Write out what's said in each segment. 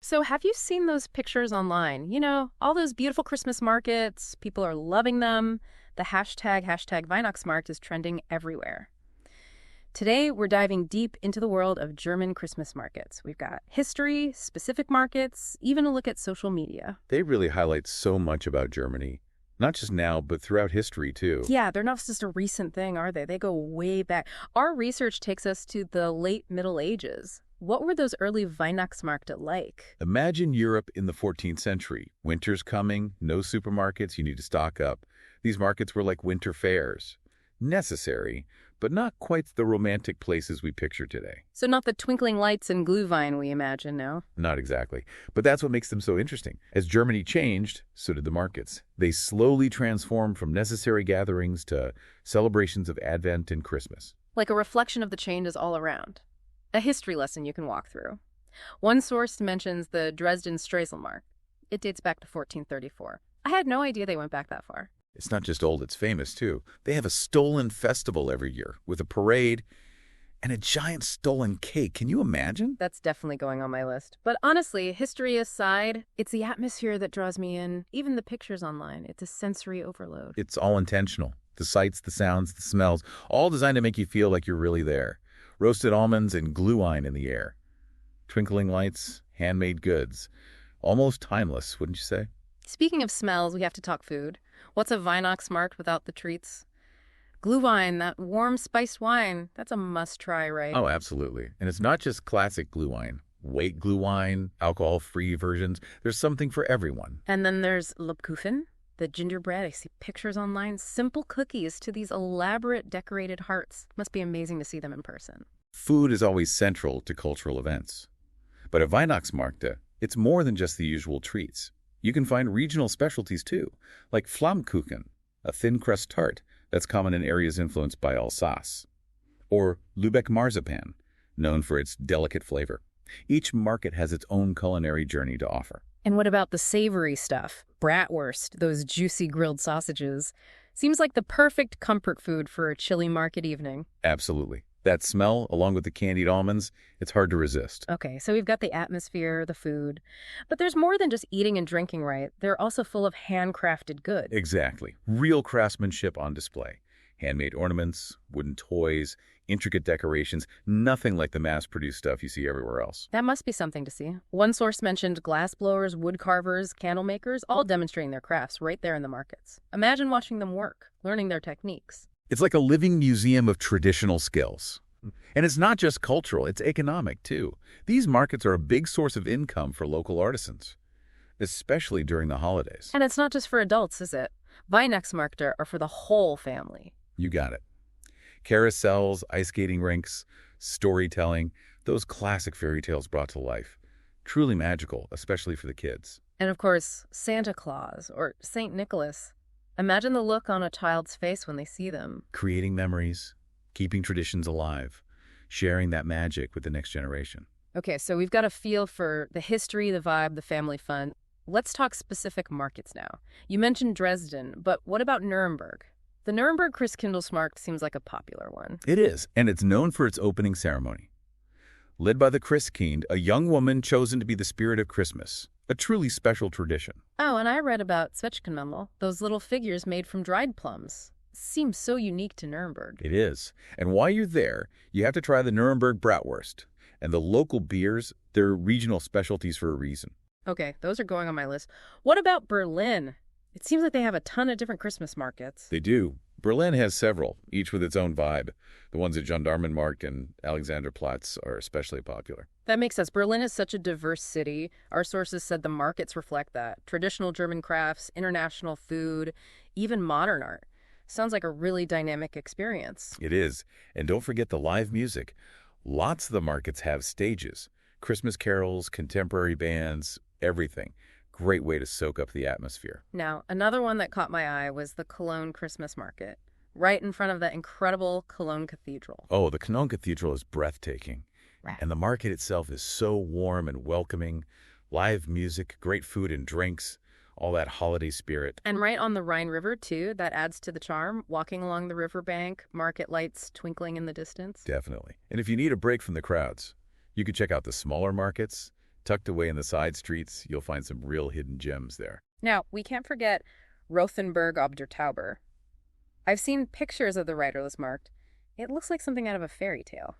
So have you seen those pictures online? You know, all those beautiful Christmas markets, people are loving them. The hashtag Weihnachtsmarkt is trending everywhere. Today, we're diving deep into the world of German Christmas markets. We've got history, specific markets, even a look at social media. They really highlight so much about Germany, not just now, but throughout history, too. Yeah, they're not just a recent thing, are they? They go way back. Our research takes us to the late Middle Ages. What were those early Weihnachtsmärkte like? Imagine Europe in the 14th century. Winter's coming, no supermarkets, you need to stock up. These markets were like winter fairs. Necessary, but not quite the romantic places we picture today. So not the twinkling lights and Glühwein we imagine, no? Not exactly. But that's what makes them so interesting. As Germany changed, so did the markets. They slowly transformed from necessary gatherings to celebrations of Advent and Christmas. Like a reflection of the changes all around. A history lesson you can walk through. One source mentions the Dresden Strelzelmarkt. It dates back to 1434. I had no idea they went back that far. It's not just old, it's famous, too. They have a stolen festival every year with a parade and a giant stolen cake. Can you imagine? That's definitely going on my list. But honestly, history aside, it's the atmosphere that draws me in. Even the pictures online. It's a sensory overload. It's all intentional. The sights, the sounds, the smells, all designed to make you feel like you're really there. Roasted almonds and Glühwein in the air. Twinkling lights, handmade goods. Almost timeless, wouldn't you say? Speaking of smells, we have to talk food. What's a Weihnachtsmarkt without the treats? Glühwein, that warm spiced wine, that's a must-try, right? Oh, absolutely. And it's not just classic Glühwein. White Glühwein, alcohol-free versions. There's something for everyone. And then there's Lebkuchen, the gingerbread. I see pictures online. Simple cookies to these elaborate decorated hearts. Must be amazing to see them in person. Food is always central to cultural events. But at Weihnachtsmärkte, it's more than just the usual treats. You can find regional specialties too, like Flammkuchen, a thin crust tart that's common in areas influenced by Alsace, or Lübeck marzipan, known for its delicate flavor. Each market has its own culinary journey to offer. And what about the savory stuff? Bratwurst, those juicy grilled sausages. Seems like the perfect comfort food for a chilly market evening. Absolutely. That smell, along with the candied almonds, it's hard to resist. Okay, so we've got the atmosphere, the food. But there's more than just eating and drinking right. They're also full of handcrafted goods. Exactly. Real craftsmanship on display. Handmade ornaments, wooden toys, intricate decorations, nothing like the mass-produced stuff you see everywhere else. That must be something to see. One source mentioned glass blowers, wood carvers, candle makers, all demonstrating their crafts right there in the markets. Imagine watching them work, learning their techniques. It's like a living museum of traditional skills. And it's not just cultural, it's economic, too. These markets are a big source of income for local artisans, especially during the holidays. And it's not just for adults, is it? Weihnachtsmärkte are for the whole family. You got it. Carousels, ice skating rinks, storytelling, those classic fairy tales brought to life. Truly magical, especially for the kids. And of course, Santa Claus or St. Nicholas. Imagine the look on a child's face when they see them. Creating memories, keeping traditions alive, sharing that magic with the next generation. Okay, so we've got a feel for the history, the vibe, the family fun. Let's talk specific markets now. You mentioned Dresden, but what about Nuremberg? The Nuremberg Christkindlesmarkt seems like a popular one. It is, and it's known for its opening ceremony. Led by the Christkind, a young woman chosen to be the spirit of Christmas. A truly special tradition. Oh, and I read about Zwetschgenmandel, those little figures made from dried plums. Seems so unique to Nuremberg. It is. And while you're there, you have to try the Nuremberg Bratwurst. And the local beers, they're regional specialties for a reason. Okay, those are going on my list. What about Berlin? It seems like they have a ton of different Christmas markets. They do. Berlin has several, each with its own vibe. The ones at Gendarmenmarkt and Alexanderplatz are especially popular. That makes sense. Berlin is such a diverse city. Our sources said the markets reflect that. Traditional German crafts, international food, even modern art. Sounds like a really dynamic experience. It is. And don't forget the live music. Lots of the markets have stages. Christmas carols, contemporary bands, everything. Great way to soak up the atmosphere. Now, another one that caught my eye was the Cologne Christmas market, right in front of that incredible Cologne Cathedral. Oh, the Cologne Cathedral is breathtaking. Right. And the market itself is so warm and welcoming. Live music, great food and drinks, all that holiday spirit. And right on the Rhine River, too, that adds to the charm. Walking along the riverbank, market lights twinkling in the distance. Definitely. And if you need a break from the crowds, you could check out the smaller markets, Tucked away in the side streets, you'll find some real hidden gems there. Now, we can't forget Rothenburg ob der Tauber. I've seen pictures of the riderless markt. It looks like something out of a fairy tale.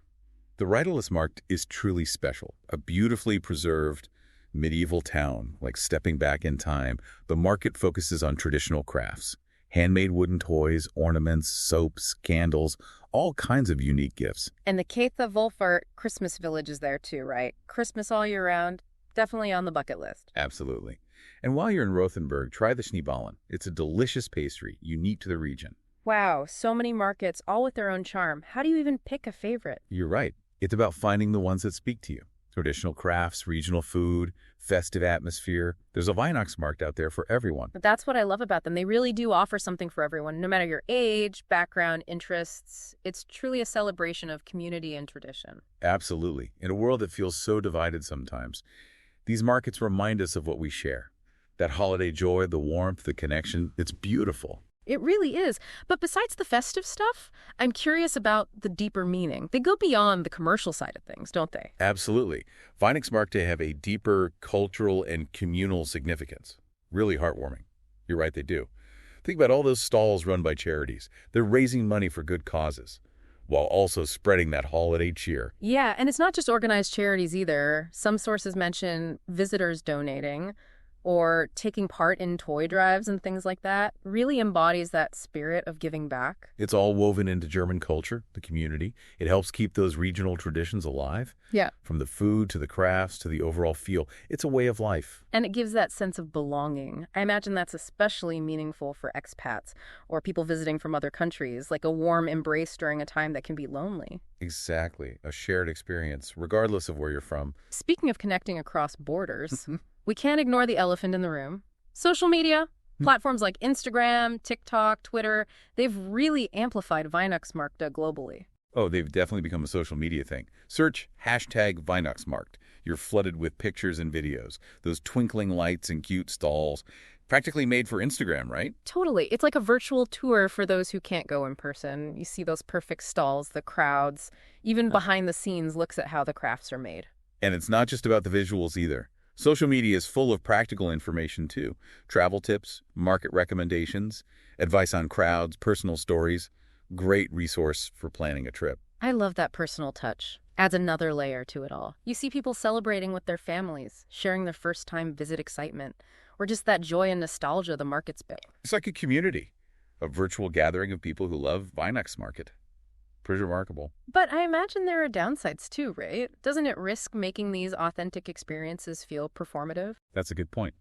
The riderless markt is truly special. A beautifully preserved medieval town, like stepping back in time. The market focuses on traditional crafts. Handmade wooden toys, ornaments, soaps, candles, all kinds of unique gifts. And the Keitha Wolfart Christmas village is there too, right? Christmas all year round. Definitely on the bucket list. Absolutely. And while you're in Rothenburg, try the Schneeballen. It's a delicious pastry, unique to the region. Wow, so many markets, all with their own charm. How do you even pick a favorite? You're right. It's about finding the ones that speak to you. Traditional crafts, regional food, festive atmosphere. There's a Weihnachtsmarkt out there for everyone. But that's what I love about them. They really do offer something for everyone, no matter your age, background, interests. It's truly a celebration of community and tradition. Absolutely. In a world that feels so divided sometimes, these markets remind us of what we share. That holiday joy, the warmth, the connection, it's beautiful. It really is. But besides the festive stuff, I'm curious about the deeper meaning. They go beyond the commercial side of things, don't they? Absolutely. Weihnachtsmärkte have a deeper cultural and communal significance. Really heartwarming. You're right, they do. Think about all those stalls run by charities. They're raising money for good causes, while also spreading that holiday cheer. Yeah, and it's not just organized charities either. Some sources mention visitors donating or taking part in toy drives and things like that. Really embodies that spirit of giving back. It's all woven into German culture, the community. It helps keep those regional traditions alive. Yeah. From the food to the crafts to the overall feel. It's a way of life. And it gives that sense of belonging. I imagine that's especially meaningful for expats or people visiting from other countries, like a warm embrace during a time that can be lonely. Exactly. A shared experience, regardless of where you're from. Speaking of connecting across borders, we can't ignore the elephant in the room. Social media, platforms like Instagram, TikTok, Twitter, they've really amplified Weihnachtsmärkte globally. Oh, they've definitely become a social media thing. Search #Weihnachtsmarkt. You're flooded with pictures and videos. Those twinkling lights and cute stalls. Practically made for Instagram, right? Totally. It's like a virtual tour for those who can't go in person. You see those perfect stalls, the crowds, even behind the scenes looks at how the crafts are made. And it's not just about the visuals either. Social media is full of practical information too. Travel tips, market recommendations, advice on crowds, personal stories. Great resource for planning a trip. I love that personal touch. Adds another layer to it all. You see people celebrating with their families, sharing their first-time visit excitement, or just that joy and nostalgia the market's built. It's like a community, a virtual gathering of people who love Weihnachtsmarkt. Pretty remarkable. But I imagine there are downsides too, right? Doesn't it risk making these authentic experiences feel performative? That's a good point.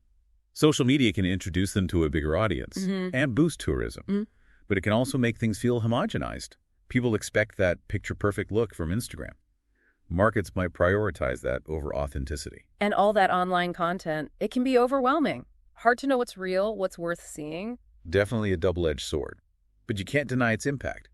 Social media can introduce them to a bigger audience and boost tourism. But it can also make things feel homogenized. People expect that picture-perfect look from Instagram. Markets might prioritize that over authenticity. And all that online content, it can be overwhelming. Hard to know what's real, what's worth seeing. Definitely a double-edged sword. But you can't deny its impact.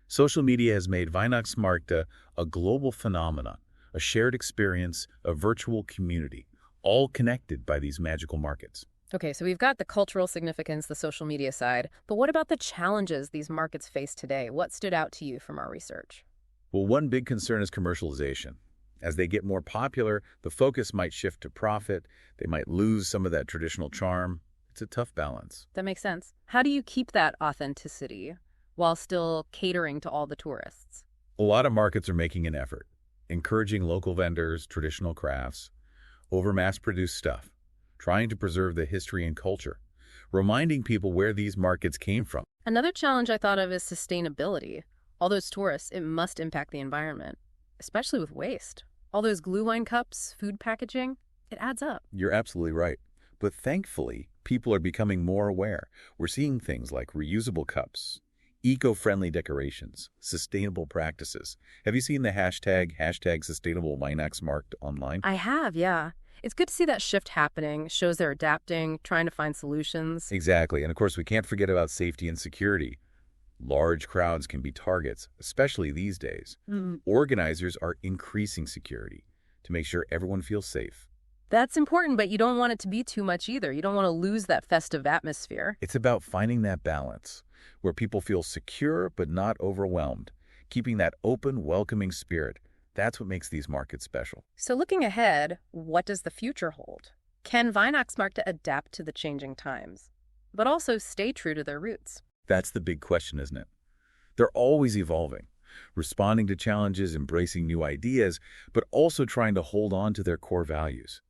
Social media has made Weihnachtsmärkte a global phenomenon, a shared experience, a virtual community, all connected by these magical markets. Okay, so we've got the cultural significance, the social media side, but what about the challenges these markets face today? What stood out to you from our research? Well, one big concern is commercialization. As they get more popular, the focus might shift to profit. They might lose some of that traditional charm. It's a tough balance. That makes sense. How do you keep that authenticity while still catering to all the tourists? A lot of markets are making an effort, encouraging local vendors, traditional crafts, over mass-produced stuff, trying to preserve the history and culture, reminding people where these markets came from. Another challenge I thought of is sustainability. All those tourists, it must impact the environment, especially with waste. All those glue wine cups, food packaging, it adds up. You're absolutely right. But thankfully, people are becoming more aware. We're seeing things like reusable cups, eco-friendly decorations, sustainable practices. Have you seen the hashtag Sustainable Weihnachtsmarkt online? I have, yeah. It's good to see that shift happening. Shows they're adapting, trying to find solutions. Exactly. And of course, we can't forget about safety and security. Large crowds can be targets, especially these days. Organizers are increasing security to make sure everyone feels safe. That's important, but you don't want it to be too much either. You don't want to lose that festive atmosphere. It's about finding that balance where people feel secure but not overwhelmed, keeping that open, welcoming spirit. That's what makes these markets special. So looking ahead, what does the future hold? Can Weihnachtsmärkte adapt to the changing times, but also stay true to their roots? That's the big question, isn't it? They're always evolving, responding to challenges, embracing new ideas, but also trying to hold on to their core values.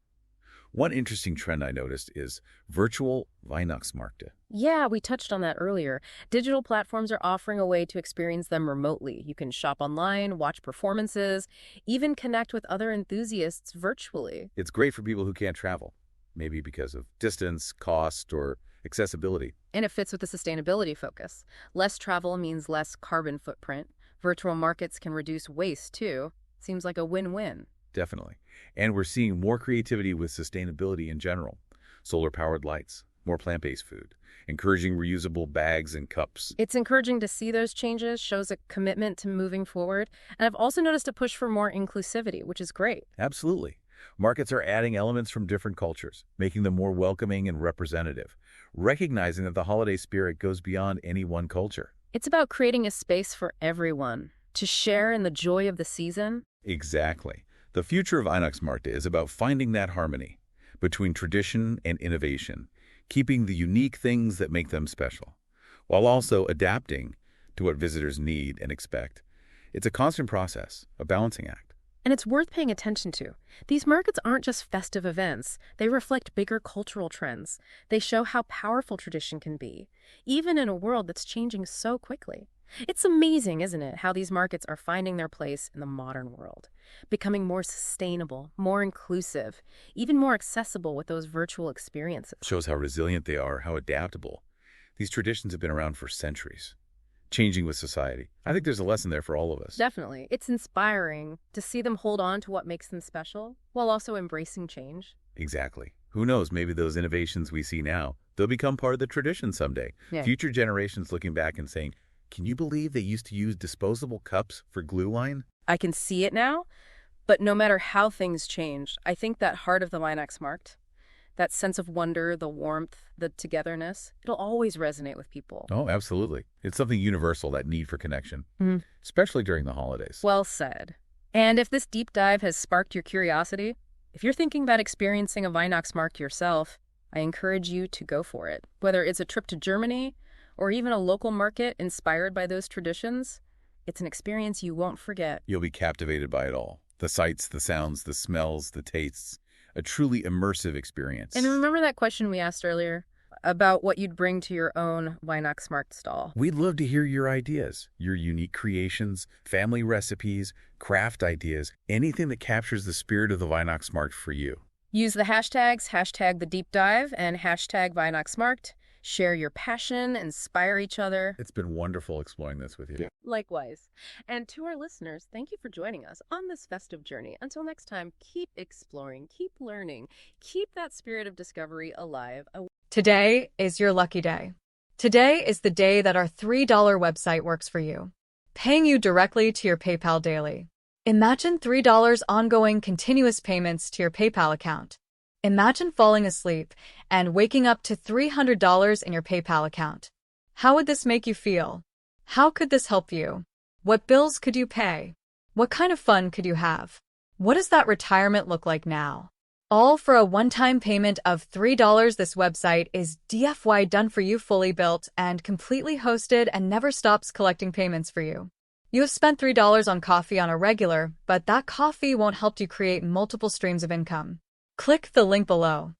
One interesting trend I noticed is virtual Weihnachtsmärkte. Yeah, we touched on that earlier. Digital platforms are offering a way to experience them remotely. You can shop online, watch performances, even connect with other enthusiasts virtually. It's great for people who can't travel, maybe because of distance, cost, or accessibility. And it fits with the sustainability focus. Less travel means less carbon footprint. Virtual markets can reduce waste, too. Seems like a win-win. Definitely. And we're seeing more creativity with sustainability in general. Solar-powered lights, more plant-based food, encouraging reusable bags and cups. It's encouraging to see those changes, shows a commitment to moving forward. And I've also noticed a push for more inclusivity, which is great. Absolutely. Markets are adding elements from different cultures, making them more welcoming and representative, recognizing that the holiday spirit goes beyond any one culture. It's about creating a space for everyone to share in the joy of the season. Exactly. The future of Weihnachtsmärkte is about finding that harmony between tradition and innovation, keeping the unique things that make them special, while also adapting to what visitors need and expect. It's a constant process, a balancing act. And it's worth paying attention to. These markets aren't just festive events. They reflect bigger cultural trends. They show how powerful tradition can be, even in a world that's changing so quickly. It's amazing, isn't it, how these markets are finding their place in the modern world, becoming more sustainable, more inclusive, even more accessible with those virtual experiences. Shows how resilient they are, how adaptable. These traditions have been around for centuries, changing with society. I think there's a lesson there for all of us. Definitely. It's inspiring to see them hold on to what makes them special while also embracing change. Exactly. Who knows, maybe those innovations we see now, they'll become part of the tradition someday. Yeah. Future generations looking back and saying, can you believe they used to use disposable cups for glue line? I can see it now, but no matter how things change, I think that heart of the Weihnachtsmarkt, that sense of wonder, the warmth, the togetherness, it'll always resonate with people. Oh, absolutely. It's something universal, that need for connection, especially during the holidays. Well said. And if this deep dive has sparked your curiosity, if you're thinking about experiencing a Weihnachtsmarkt yourself, I encourage you to go for it. Whether it's a trip to Germany or even a local market inspired by those traditions, it's an experience you won't forget. You'll be captivated by it all. The sights, the sounds, the smells, the tastes. A truly immersive experience. And remember that question we asked earlier about what you'd bring to your own Weihnachtsmarkt stall? We'd love to hear your ideas, your unique creations, family recipes, craft ideas, anything that captures the spirit of the Weihnachtsmarkt for you. Use the hashtags, #TheDeepDive and #Weihnachtsmarkt. Share your passion, inspire each other. It's been wonderful exploring this with you. Yeah. Likewise. And to our listeners, thank you for joining us on this festive journey. Until next time, keep exploring, keep learning, keep that spirit of discovery alive. Today is your lucky day. Today is the day that our $3 website works for you, paying you directly to your PayPal daily. Imagine $3 ongoing continuous payments to your PayPal account. Imagine falling asleep and waking up to $300 in your PayPal account. How would this make you feel? How could this help you? What bills could you pay? What kind of fun could you have? What does that retirement look like now? All for a one-time payment of $3. This website is DFY done for you, fully built and completely hosted, and never stops collecting payments for you. You have spent $3 on coffee on a regular, but that coffee won't help you create multiple streams of income. Click the link below.